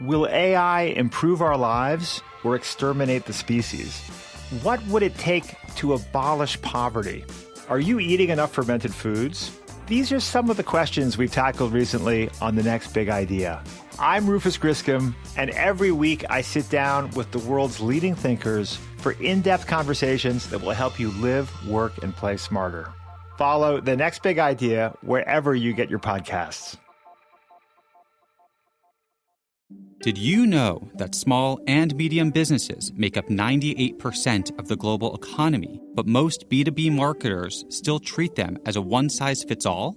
Will AI improve our lives or exterminate the species? What would it take to abolish poverty? Are you eating enough fermented foods? These are some of the questions we've tackled recently on The Next Big Idea. I'm Rufus Griscom, and every week I sit down with the world's leading thinkers for in-depth conversations that will help you live, work, and play smarter. Follow The Next Big Idea wherever you get your podcasts. Did you know that small and medium businesses make up 98% of the global economy, but most B2B marketers still treat them as a one-size-fits-all?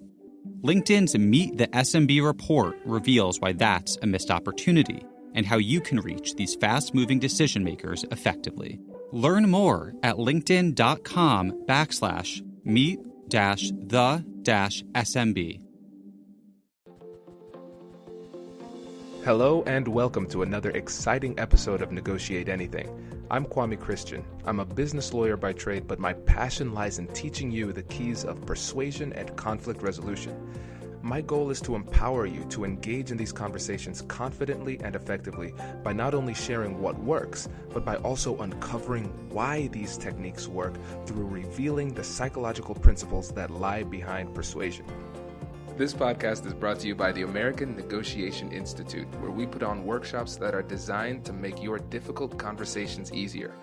LinkedIn's Meet the SMB report reveals why that's a missed opportunity and how you can reach these fast-moving decision makers effectively. Learn more at linkedin.com/meet-the-SMB. Hello and welcome to another exciting episode of Negotiate Anything. I'm Kwame Christian. I'm a business lawyer by trade, but my passion lies in teaching you the keys of persuasion and conflict resolution. My goal is to empower you to engage in these conversations confidently and effectively by not only sharing what works, but by also uncovering why these techniques work through revealing the psychological principles that lie behind persuasion. This podcast is brought to you by the American Negotiation Institute, where we put on workshops that are designed to make your difficult conversations easier.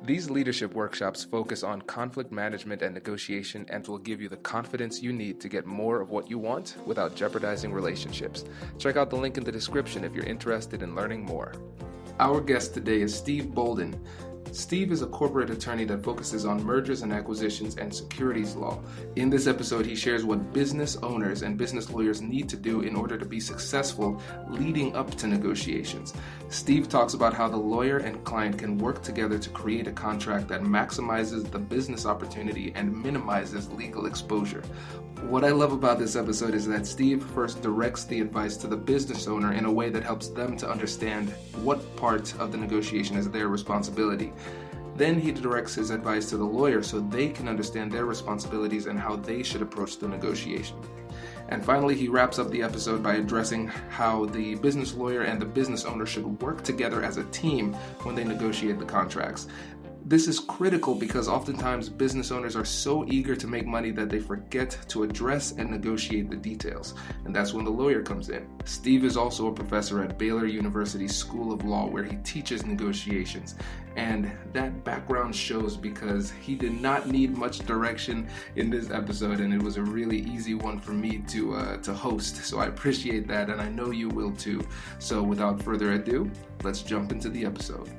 These leadership workshops focus on conflict management and negotiation and will give you the confidence you need to get more of what you want without jeopardizing relationships. Check out the link in the description if you're interested in learning more. Our guest today is Steve Bolden. Steve is a corporate attorney that focuses on mergers and acquisitions and securities law. In this episode, he shares what business owners and business lawyers need to do in order to be successful leading up to negotiations. Steve talks about how the lawyer and client can work together to create a contract that maximizes the business opportunity and minimizes legal exposure. What I love about this episode is that Steve first directs the advice to the business owner in a way that helps them to understand what part of the negotiation is their responsibility. Then he directs his advice to the lawyer so they can understand their responsibilities and how they should approach the negotiation. And finally, he wraps up the episode by addressing how the business lawyer and the business owner should work together as a team when they negotiate the contracts. This is critical because oftentimes business owners are so eager to make money that they forget to address and negotiate the details. And that's when the lawyer comes in. Steve is also a professor at Baylor University's School of Law, where he teaches negotiations. And that background shows because he did not need much direction in this episode, and it was a really easy one for me to host. So I appreciate that, and I know you will too. So without further ado, let's jump into the episode.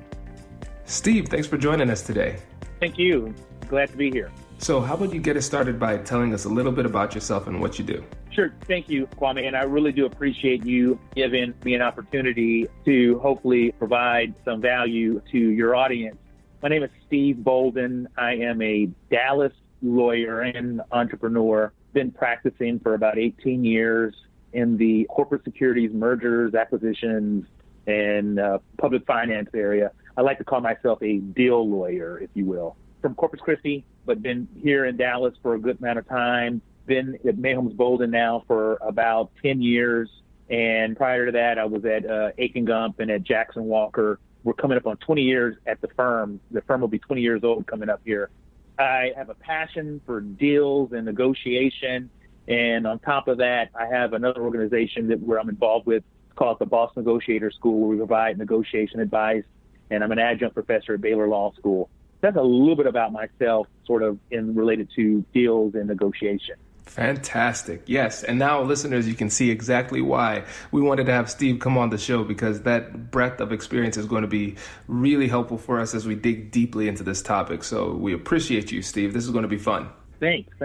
Steve, thanks for joining us today. Thank you. Glad to be here. So how about you get us started by telling us a little bit about yourself and what you do? Sure. Thank you, Kwame. And I really do appreciate you giving me an opportunity to hopefully provide some value to your audience. My name is Steve Bolden. I am a Dallas lawyer and entrepreneur. Been practicing for about 18 years in the corporate securities, mergers, acquisitions, and public finance area. I like to call myself a deal lawyer, if you will. From Corpus Christi, but been here in Dallas for a good amount of time. Been at Mayholmes Bolden now for about 10 years. And prior to that, I was at Aiken Gump and at Jackson Walker. We're coming up on 20 years at the firm. The firm will be 20 years old coming up here. I have a passion for deals and negotiation. And on top of that, I have another organization where I'm involved with. It's called the Boss Negotiator School, where we provide negotiation advice. And I'm an adjunct professor at Baylor Law School. That's a little bit about myself, sort of related to deals and negotiation. Fantastic. Yes. And now, listeners, you can see exactly why we wanted to have Steve come on the show, because that breadth of experience is going to be really helpful for us as we dig deeply into this topic. So we appreciate you, Steve. This is going to be fun. Thanks.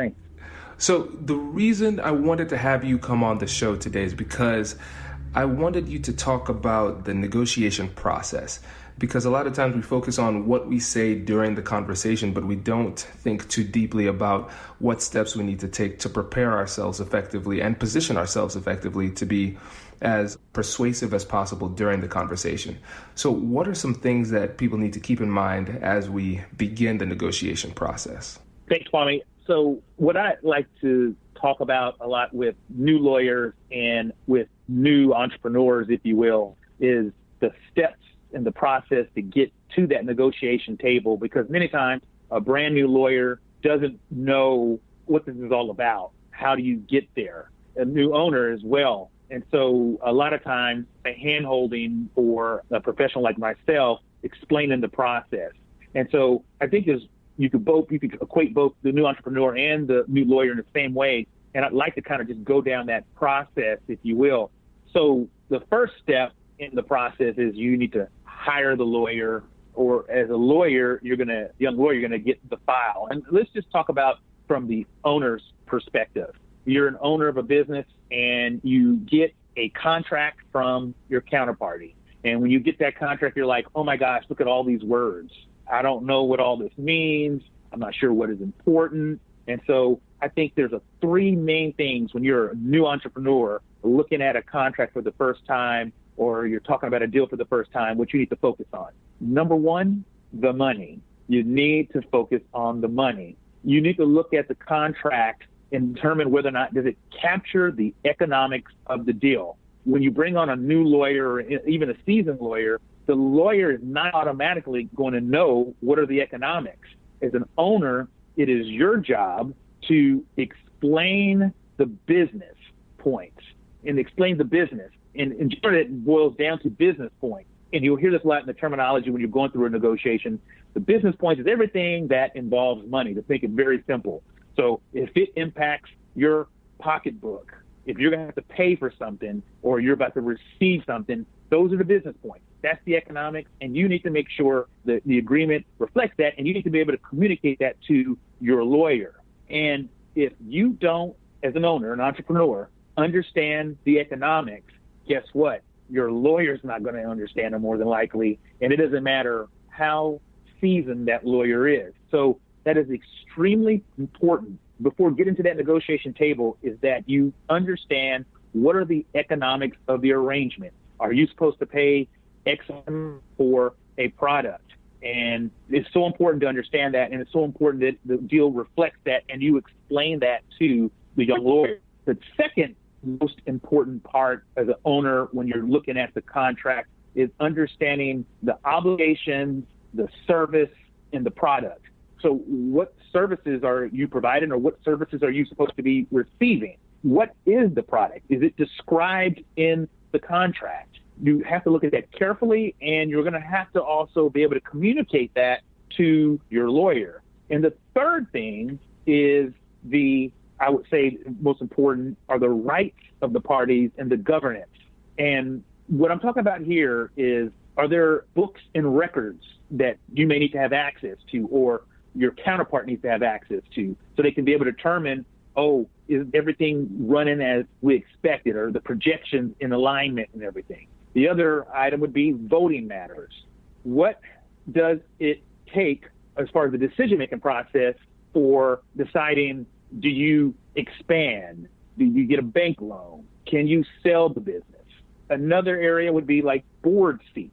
So the reason I wanted to have you come on the show today is because I wanted you to talk about the negotiation process. Because a lot of times we focus on what we say during the conversation, but we don't think too deeply about what steps we need to take to prepare ourselves effectively and position ourselves effectively to be as persuasive as possible during the conversation. So what are some things that people need to keep in mind as we begin the negotiation process? Thanks, Kwame. So what I like to talk about a lot with new lawyers and with new entrepreneurs, if you will, is the steps in the process to get to that negotiation table, because many times a brand new lawyer doesn't know what this is all about. How do you get there? A new owner as well. And so a lot of times a hand-holding for a professional like myself, explaining the process. And so I think you could equate both the new entrepreneur and the new lawyer in the same way. And I'd like to kind of just go down that process, if you will. So the first step in the process is you need to hire the lawyer, or as a lawyer, young lawyer, you're going to get the file. And let's just talk about from the owner's perspective. You're an owner of a business and you get a contract from your counterparty. And when you get that contract, you're like, oh my gosh, look at all these words. I don't know what all this means. I'm not sure what is important. And so I think there's three main things when you're a new entrepreneur looking at a contract for the first time, or you're talking about a deal for the first time, what you need to focus on. Number one, the money. You need to focus on the money. You need to look at the contract and determine whether or not does it capture the economics of the deal. When you bring on a new lawyer or even a seasoned lawyer, the lawyer is not automatically going to know what are the economics. As an owner, it is your job to explain the business points and explain the business. And generally it boils down to business points. And you'll hear this a lot in the terminology when you're going through a negotiation. The business points is everything that involves money, to make it very simple. So if it impacts your pocketbook, if you're going to have to pay for something or you're about to receive something, those are the business points. That's the economics, and you need to make sure that the agreement reflects that, and you need to be able to communicate that to your lawyer. And if you don't, as an owner, an entrepreneur, understand the economics, guess what? Your lawyer's not going to understand them more than likely, and it doesn't matter how seasoned that lawyer is. So that is extremely important before getting to that negotiation table, is that you understand what are the economics of the arrangement. Are you supposed to pay X for a product? And it's so important to understand that, and it's so important that the deal reflects that, and you explain that to the young lawyer. The second most important part as an owner when you're looking at the contract is understanding the obligations, the service, and the product. So what services are you providing, or what services are you supposed to be receiving? What is the product? Is it described in the contract? You have to look at that carefully, and you're going to have to also be able to communicate that to your lawyer. And the third thing is I would say most important are the rights of the parties and the governance. And what I'm talking about here is, are there books and records that you may need to have access to, or your counterpart needs to have access to, so they can be able to determine, is everything running as we expected, or the projections in alignment and everything. The other item would be voting matters. What does it take as far as the decision-making process for deciding, do you expand? Do you get a bank loan? Can you sell the business? Another area would be like board seats.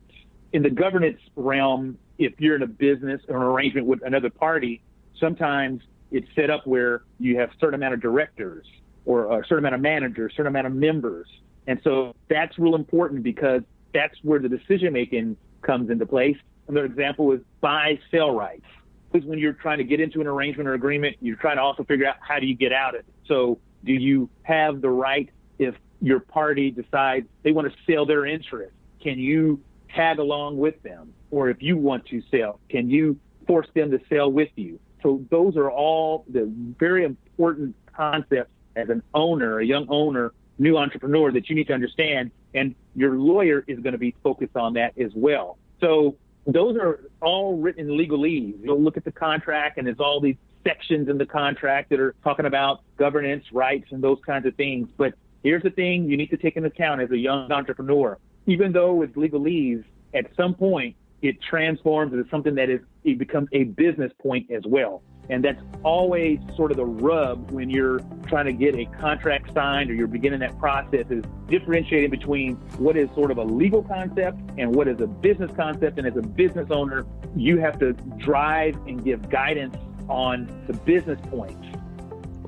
In the governance realm, if you're in a business or an arrangement with another party, sometimes it's set up where you have a certain amount of directors or a certain amount of managers, a certain amount of members. And so that's real important, because that's where the decision-making comes into place. Another example is buy-sell rights. Because when you're trying to get into an arrangement or agreement, you're trying to also figure out how do you get out of it. So do you have the right, if your party decides they want to sell their interest, can you tag along with them? Or if you want to sell, can you force them to sell with you? So those are all the very important concepts as an owner, a young owner, new entrepreneur, that you need to understand. And your lawyer is going to be focused on that as well. So those are all written in legalese. You'll look at the contract, and there's all these sections in the contract that are talking about governance, rights, and those kinds of things. But here's the thing you need to take into account as a young entrepreneur. Even though it's legalese, at some point it transforms into something that it becomes a business point as well. And that's always sort of the rub when you're trying to get a contract signed, or you're beginning that process, is differentiating between what is sort of a legal concept and what is a business concept. And as a business owner, you have to drive and give guidance on the business points.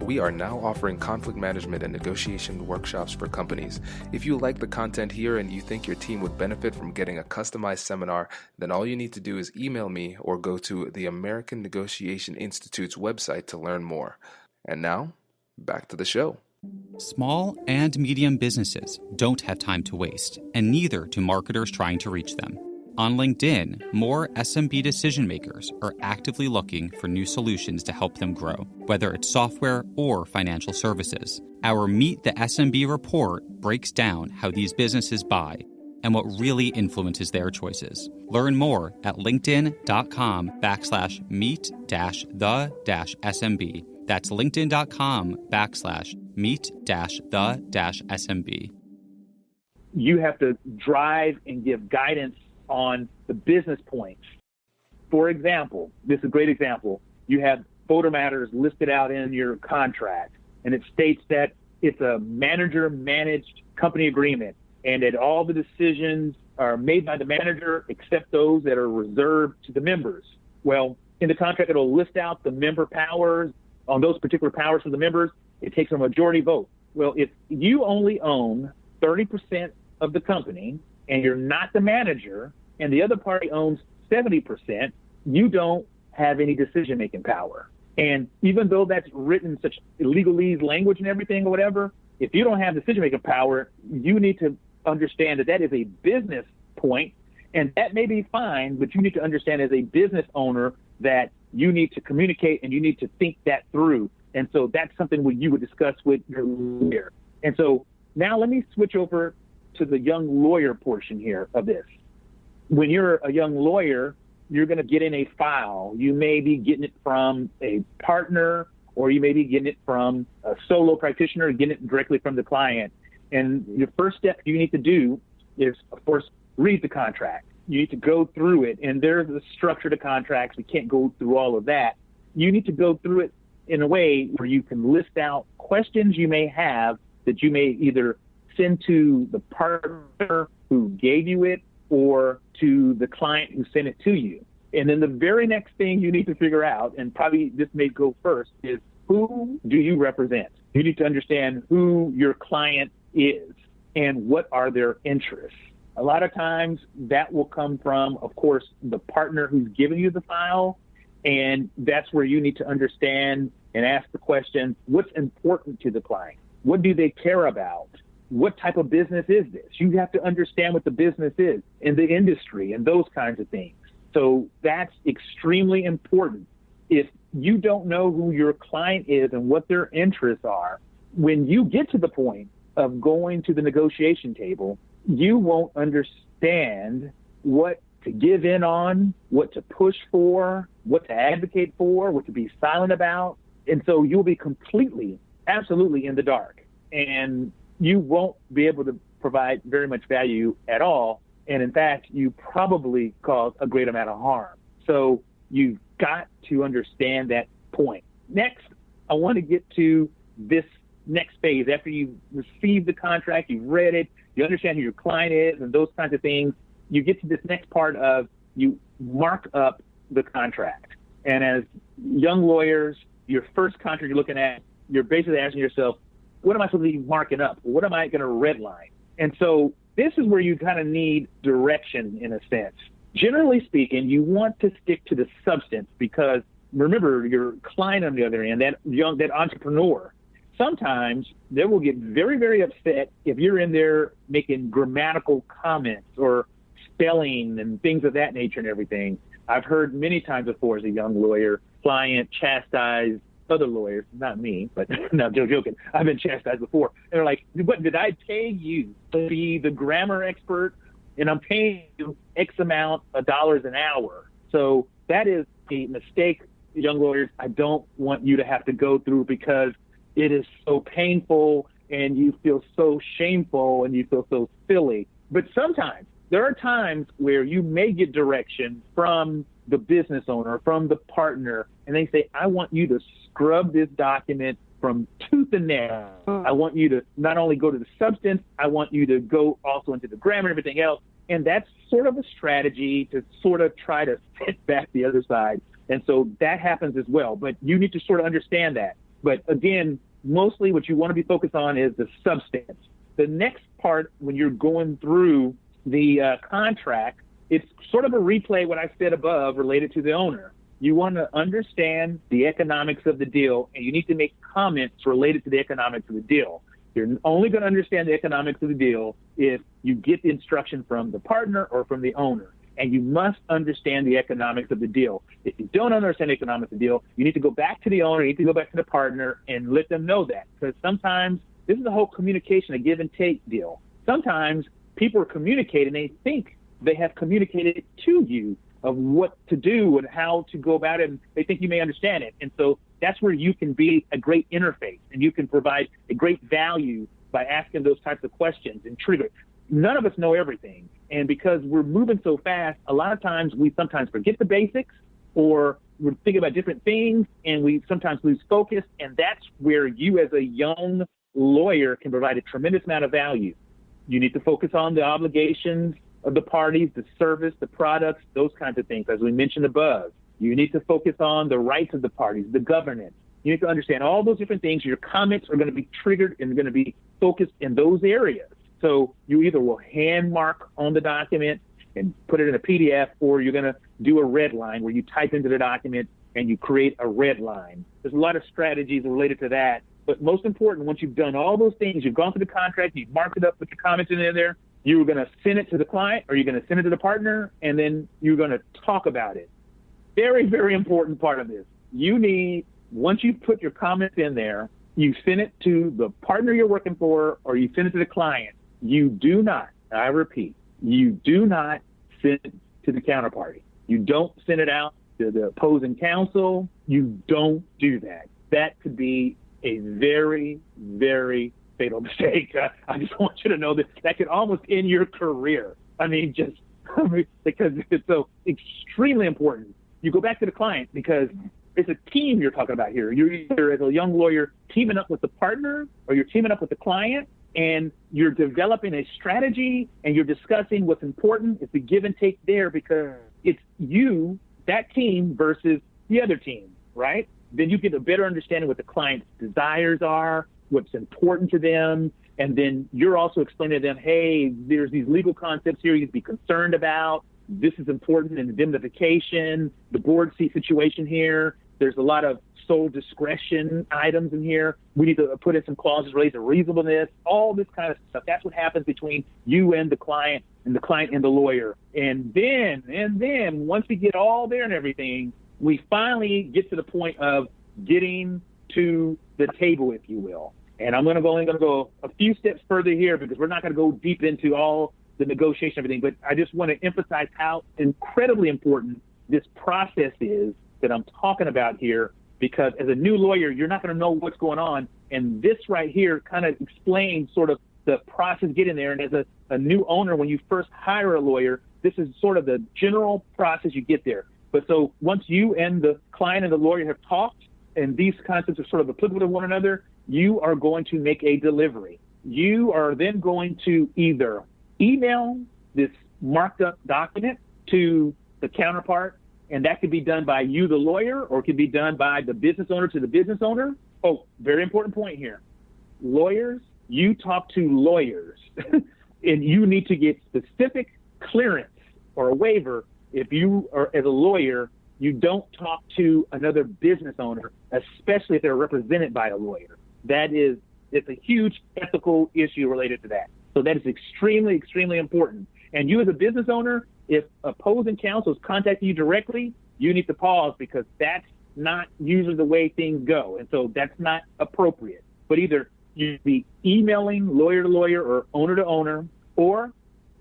We are now offering conflict management and negotiation workshops for companies. If you like the content here and you think your team would benefit from getting a customized seminar, then all you need to do is email me or go to the American Negotiation Institute's website to learn more. And now, back to the show. Small and medium businesses don't have time to waste, and neither do marketers trying to reach them. On LinkedIn, more SMB decision makers are actively looking for new solutions to help them grow, whether it's software or financial services. Our Meet the SMB report breaks down how these businesses buy and what really influences their choices. Learn more at linkedin.com/meet-the-SMB. That's linkedin.com/meet-the-SMB. You have to drive and give guidance on the business points. For example, this is a great example. You have photo matters listed out in your contract, and it states that it's a manager-managed company agreement, and that all the decisions are made by the manager except those that are reserved to the members. Well, in the contract, it'll list out the member powers. On those particular powers for the members, it takes a majority vote. Well, if you only own 30% of the company, and you're not the manager, and the other party owns 70%, you don't have any decision-making power. And even though that's written in such legalese language and everything or whatever, if you don't have decision-making power, you need to understand that that is a business point, and that may be fine, but you need to understand as a business owner that you need to communicate and you need to think that through. And so that's something what you would discuss with your lawyer. And so now let me switch over to the young lawyer portion here of this. When you're a young lawyer, you're going to get in a file. You may be getting it from a partner, or you may be getting it from a solo practitioner, getting it directly from the client. And your first step you need to do is, of course, read the contract. You need to go through it, and there's the structure to contracts. We can't go through all of that. You need to go through it in a way where you can list out questions you may have that you may either send to the partner who gave you it or to the client who sent it to you. And then the very next thing you need to figure out, and probably this may go first, is who do you represent? You need to understand who your client is and what are their interests. A lot of times that will come from, of course, the partner who's giving you the file. And that's where you need to understand and ask the question, what's important to the client? What do they care about? What type of business is this? You have to understand what the business is in the industry and those kinds of things. So that's extremely important. If you don't know who your client is and what their interests are, when you get to the point of going to the negotiation table, you won't understand what to give in on, what to push for, what to advocate for, what to be silent about. And so you'll be completely, absolutely in the dark. And you won't be able to provide very much value at all. And in fact, you probably cause a great amount of harm. So you've got to understand that point. Next, I want to get to this next phase. After you've received the contract, you've read it, you understand who your client is and those kinds of things, you get to this next part of you mark up the contract. And as young lawyers, your first contract you're looking at, you're basically asking yourself, what am I supposed to be marking up? What am I going to redline? And so this is where you kind of need direction in a sense. Generally speaking, you want to stick to the substance because remember, your client on the other end, that entrepreneur, sometimes they will get very, very upset if you're in there making grammatical comments or spelling and things of that nature and everything. I've heard many times before as a young lawyer, client chastise other lawyers, not me, but no, joking. I've been chastised before. And they're like, what, did I pay you to be the grammar expert? And I'm paying you X amount of dollars an hour. So that is a mistake, young lawyers, I don't want you to have to go through because it is so painful and you feel so shameful and you feel so silly. But sometimes there are times where you may get direction from the business owner, from the partner, and they say, I want you to scrub this document from tooth and nail. I want you to not only go to the substance, I want you to go also into the grammar and everything else. And that's sort of a strategy to sort of try to set back the other side. And so that happens as well. But you need to sort of understand that. But again, mostly what you want to be focused on is the substance. The next part, when you're going through the contract, it's sort of a replay what I said above related to the owner. You want to understand the economics of the deal, and you need to make comments related to the economics of the deal. You're only going to understand the economics of the deal if you get the instruction from the partner or from the owner. And you must understand the economics of the deal. If you don't understand the economics of the deal, you need to go back to the owner, you need to go back to the partner and let them know that. Because sometimes this is a whole communication, a give and take deal. Sometimes people are communicating, they think they have communicated to you of what to do and how to go about it, and they think you may understand it. And so that's where you can be a great interface, and you can provide a great value by asking those types of questions and trigger. None of us know everything. And because we're moving so fast, a lot of times we sometimes forget the basics, or we're thinking about different things, and we sometimes lose focus. And that's where you as a young lawyer can provide a tremendous amount of value. You need to focus on the obligations of the parties, the service, the products, those kinds of things, as we mentioned above. You need to focus on the rights of the parties, the governance. You need to understand all those different things. Your comments are going to be triggered and going to be focused in those areas. So you either will hand mark on the document and put it in a PDF, or you're going to do a red line where you type into the document and you create a red line. There's a lot of strategies related to that. But most important, once you've done all those things, you've gone through the contract, you've marked it up with your comments in there, you're going to send it to the client, or you're going to send it to the partner, and then you're going to talk about it. Very, very important part of this. You need, once you put your comments in there, you send it to the partner you're working for, or you send it to the client. You do not, I repeat, you do not send it to the counterparty. You don't send it out to the opposing counsel. You don't do that. That could be a very, very fatal mistake. I just want you to know that could almost end your career. Because it's so extremely important. You go back to the client, because it's a team you're talking about here. You're either, as a young lawyer, teaming up with the partner, or you're teaming up with the client, and you're developing a strategy, and you're discussing what's important. It's a give and take there, because it's you, that team, versus the other team, right? Then you get a better understanding what the client's desires are, what's important to them, and then you're also explaining to them, hey, there's these legal concepts here you need to be concerned about. This is important in indemnification, the board seat situation here. There's a lot of sole discretion items in here. We need to put in some clauses related to reasonableness, all this kind of stuff. That's what happens between you and the client and the lawyer. And then once we get all there and everything, we finally get to the point of getting to the table, if you will. And I'm only going to go a few steps further here, because we're not going to go deep into all the negotiation and everything. But I just want to emphasize how incredibly important this process is that I'm talking about here, because as a new lawyer, you're not going to know what's going on. And this right here kind of explains sort of the process getting there. And as a new owner, when you first hire a lawyer, this is sort of the general process you get there. But so once you and the client and the lawyer have talked, and these concepts are sort of applicable to one another, you are going to make a delivery. You are then going to either email this marked up document to the counterpart, and that could be done by you, the lawyer, or it could be done by the business owner to the business owner. Oh, very important point here. Lawyers, you talk to lawyers, and you need to get specific clearance or a waiver. If you are, as a lawyer, you don't talk to another business owner, especially if they're represented by a lawyer. It's a huge ethical issue related to that. So that is extremely, extremely important. And you as a business owner, if opposing counsel is contacting you directly, you need to pause, because that's not usually the way things go. And so that's not appropriate. But either you be emailing lawyer to lawyer or owner to owner, or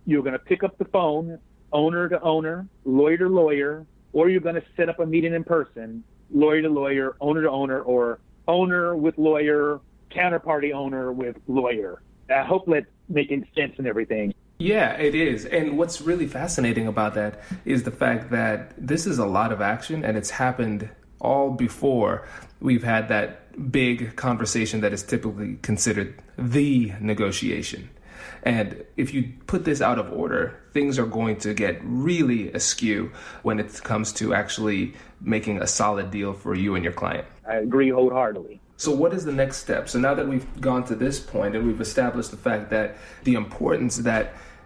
you're going to pick up the phone, owner to owner, lawyer to lawyer, or you're going to set up a meeting in person, lawyer to lawyer, owner to owner, or owner with lawyer, counterparty owner with lawyer. I hope that's making sense and everything. Yeah, it is. And what's really fascinating about that is the fact that this is a lot of action, and it's happened all before we've had that big conversation that is typically considered the negotiation. And if you put this out of order, things are going to get really askew when it comes to actually making a solid deal for you and your client. I agree wholeheartedly. So what is the next step? So now that we've gone to this point and we've established the fact that the importance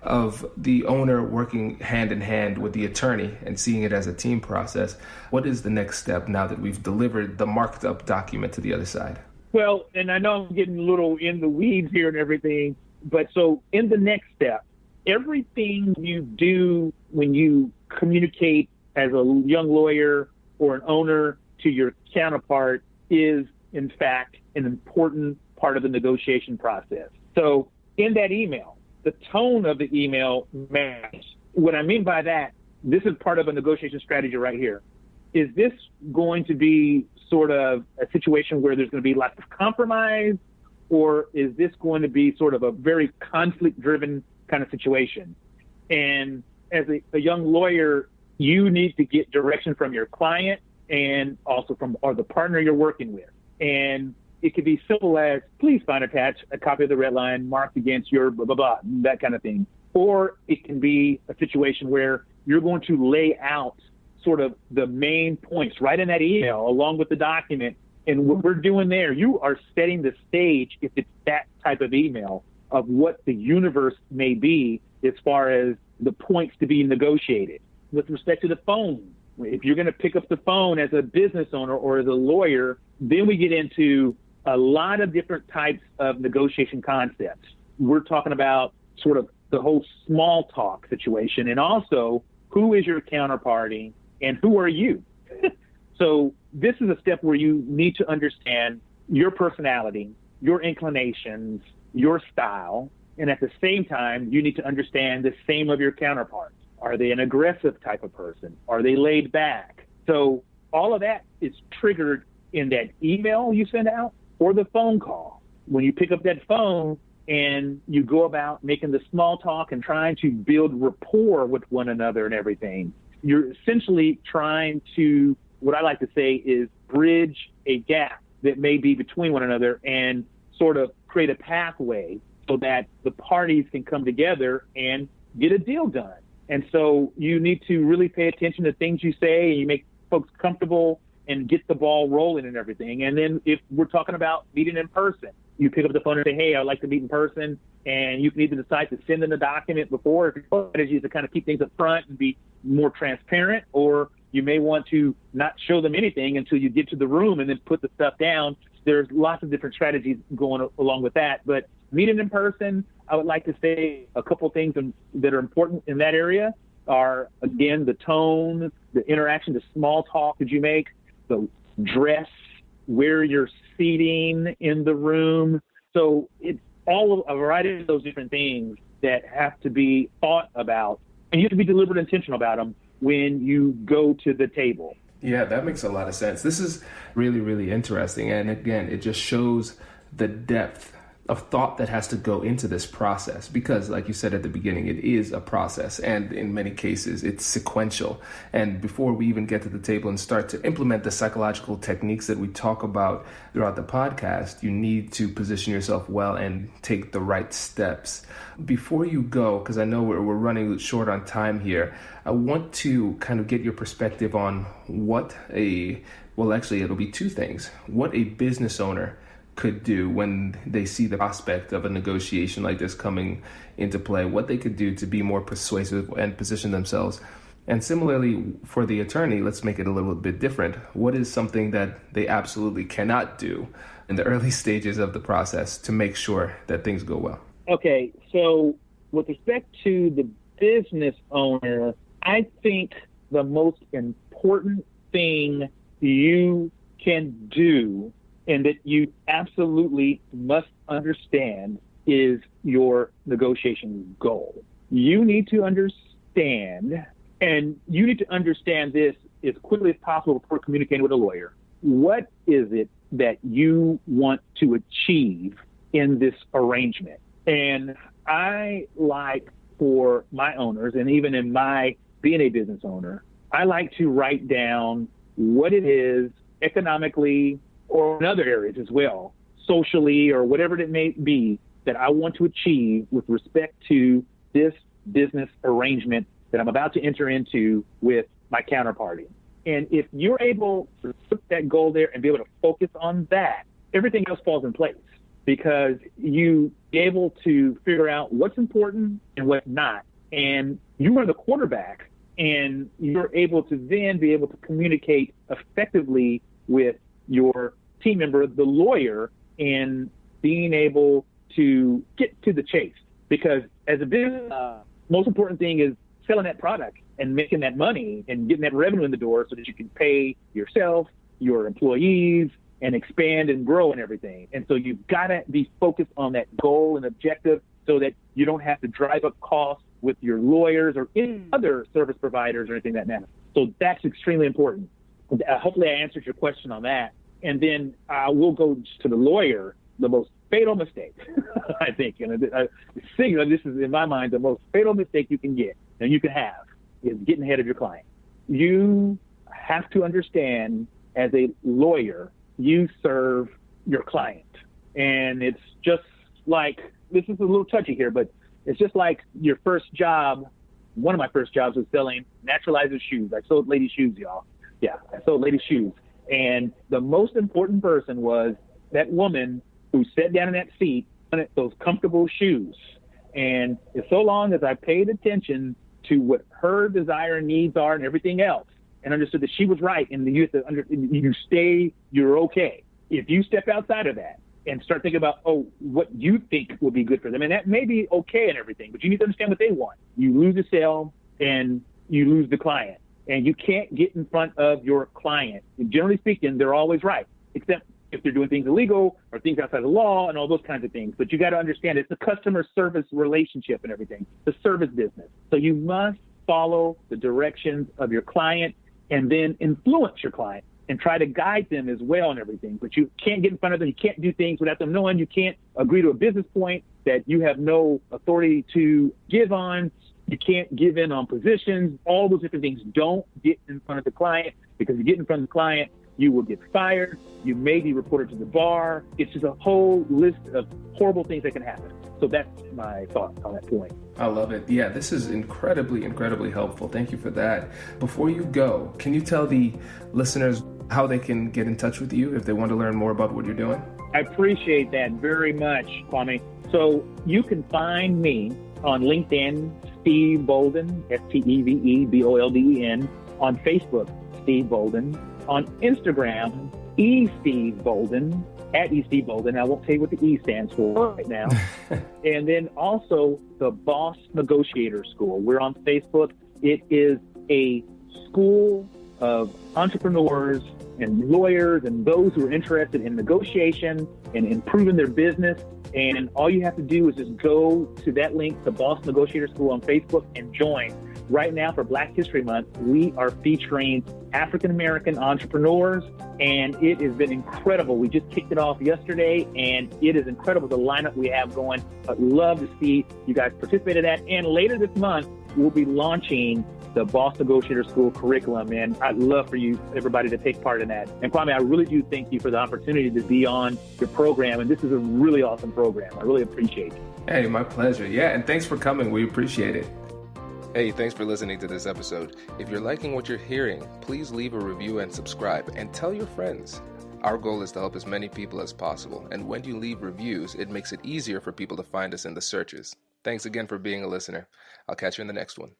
of the owner working hand in hand with the attorney and seeing it as a team process, what is the next step now that we've delivered the marked up document to the other side? Well, and I know I'm getting a little in the weeds here and everything, but so in the next step, everything you do when you communicate as a young lawyer or an owner to your counterpart is, in fact, an important part of the negotiation process. So in that email, the tone of the email matters. What I mean by that, this is part of a negotiation strategy right here. Is this going to be sort of a situation where there's going to be lots of compromise, or is this going to be sort of a very conflict-driven kind of situation? And as a young lawyer, you need to get direction from your client and also from the partner you're working with. And it could be simple as, please find attached a copy of the red line marked against your blah, blah, blah, that kind of thing. Or it can be a situation where you're going to lay out sort of the main points right in that email along with the document. And what we're doing there, you are setting the stage, if it's that type of email, of what the universe may be as far as the points to be negotiated. With respect to the phone, if you're going to pick up the phone as a business owner or as a lawyer, then we get into a lot of different types of negotiation concepts. We're talking about sort of the whole small talk situation, and also who is your counterparty and who are you? So this is a step where you need to understand your personality, your inclinations, your style, and at the same time, you need to understand the same of your counterparts. Are they an aggressive type of person? Are they laid back? So all of that is triggered in that email you send out or the phone call. When you pick up that phone and you go about making the small talk and trying to build rapport with one another and everything, you're essentially trying to, what I like to say is bridge a gap that may be between one another and sort of create a pathway so that the parties can come together and get a deal done. And so you need to really pay attention to things you say, and you make folks comfortable and get the ball rolling and everything. And then if we're talking about meeting in person, you pick up the phone and say, hey, I'd like to meet in person. And you can either decide to send in the document before, if your strategy is to kind of keep things up front and be more transparent, or you may want to not show them anything until you get to the room and then put the stuff down. There's lots of different strategies going along with that. But meeting in person, I would like to say a couple things that are important in that area are, again, the tone, the interaction, the small talk that you make, the dress, where you're seating in the room. So it's all of a variety of those different things that have to be thought about, and you have to be deliberate and intentional about them when you go to the table. Yeah, that makes a lot of sense. This is really, really interesting. And again, it just shows the depth of thought that has to go into this process, because like you said at the beginning, it is a process, and in many cases it's sequential. And before we even get to the table and start to implement the psychological techniques that we talk about throughout the podcast, you need to position yourself well and take the right steps. Before you go, because I know we're running short on time here, I want to kind of get your perspective on it'll be two things. What a business owner could do when they see the prospect of a negotiation like this coming into play, what they could do to be more persuasive and position themselves. And similarly for the attorney, let's make it a little bit different. What is something that they absolutely cannot do in the early stages of the process to make sure that things go well? Okay, so with respect to the business owner, I think the most important thing you can do and that you absolutely must understand is your negotiation goal. You need to understand, and you need to understand this as quickly as possible before communicating with a lawyer. What is it that you want to achieve in this arrangement? And I like for my owners, and even in my being a business owner, I like to write down what it is economically, or in other areas as well, socially or whatever it may be, that I want to achieve with respect to this business arrangement that I'm about to enter into with my counterparty. And if you're able to put that goal there and be able to focus on that, everything else falls in place because you be able to figure out what's important and what's not. And you are the quarterback, and you're able to then be able to communicate effectively with your team member, the lawyer, and being able to get to the chase. Because as a business, most important thing is selling that product and making that money and getting that revenue in the door so that you can pay yourself, your employees, and expand and grow and everything. And so you've got to be focused on that goal and objective so that you don't have to drive up costs with your lawyers or any other service providers or anything like that. So that's extremely important. Hopefully I answered your question on that. And then we'll go to the lawyer, the most fatal mistake, I think. And this is, in my mind, the most fatal mistake you can get and you can have is getting ahead of your client. You have to understand, as a lawyer, you serve your client. And it's just like, this is a little touchy here, but it's just like your first job. One of my first jobs was selling naturalized shoes. I sold ladies' shoes, y'all. Yeah, I sold ladies' shoes. And the most important person was that woman who sat down in that seat, those comfortable shoes. And so long as I paid attention to what her desire and needs are and everything else, and understood that she was right, and you're okay. If you step outside of that and start thinking about, what you think will be good for them, and that may be okay and everything, but you need to understand what they want. You lose the sale and you lose the client. And you can't get in front of your client. And generally speaking, they're always right, except if they're doing things illegal or things outside the law and all those kinds of things. But you got to understand it's a customer service relationship and everything, the service business. So you must follow the directions of your client and then influence your client and try to guide them as well and everything. But you can't get in front of them. You can't do things without them knowing. You can't agree to a business point that you have no authority to give on. You can't give in on positions, all those different things. Don't get in front of the client, because if you get in front of the client, you will get fired. You may be reported to the bar. It's just a whole list of horrible things that can happen. So that's my thought on that point. I love it. Yeah, this is incredibly, incredibly helpful. Thank you for that. Before you go, can you tell the listeners how they can get in touch with you if they want to learn more about what you're doing? I appreciate that very much, Kwame. So you can find me on LinkedIn, Steve Bolden, SteveBolden. On Facebook, Steve Bolden. On Instagram, Steve Bolden, @Steve Bolden. I won't tell you what the E stands for right now. And then also the Boss Negotiator School. We're on Facebook. It is a school of entrepreneurs and lawyers and those who are interested in negotiation and improving their business. And all you have to do is just go to that link, the Boss Negotiator School on Facebook, and join. Right now for Black History Month, we are featuring African-American entrepreneurs, and it has been incredible. We just kicked it off yesterday, and it is incredible, the lineup we have going. I'd love to see you guys participate in that. And later this month, we'll be launching the Boss Negotiator School curriculum, and I'd love for you, everybody, to take part in that. And Kwame, I really do thank you for the opportunity to be on your program, and this is a really awesome program. I really appreciate it. Hey, my pleasure. Yeah, and thanks for coming. We appreciate it. Hey, thanks for listening to this episode. If you're liking what you're hearing, please leave a review and subscribe, and tell your friends. Our goal is to help as many people as possible, and when you leave reviews, it makes it easier for people to find us in the searches. Thanks again for being a listener. I'll catch you in the next one.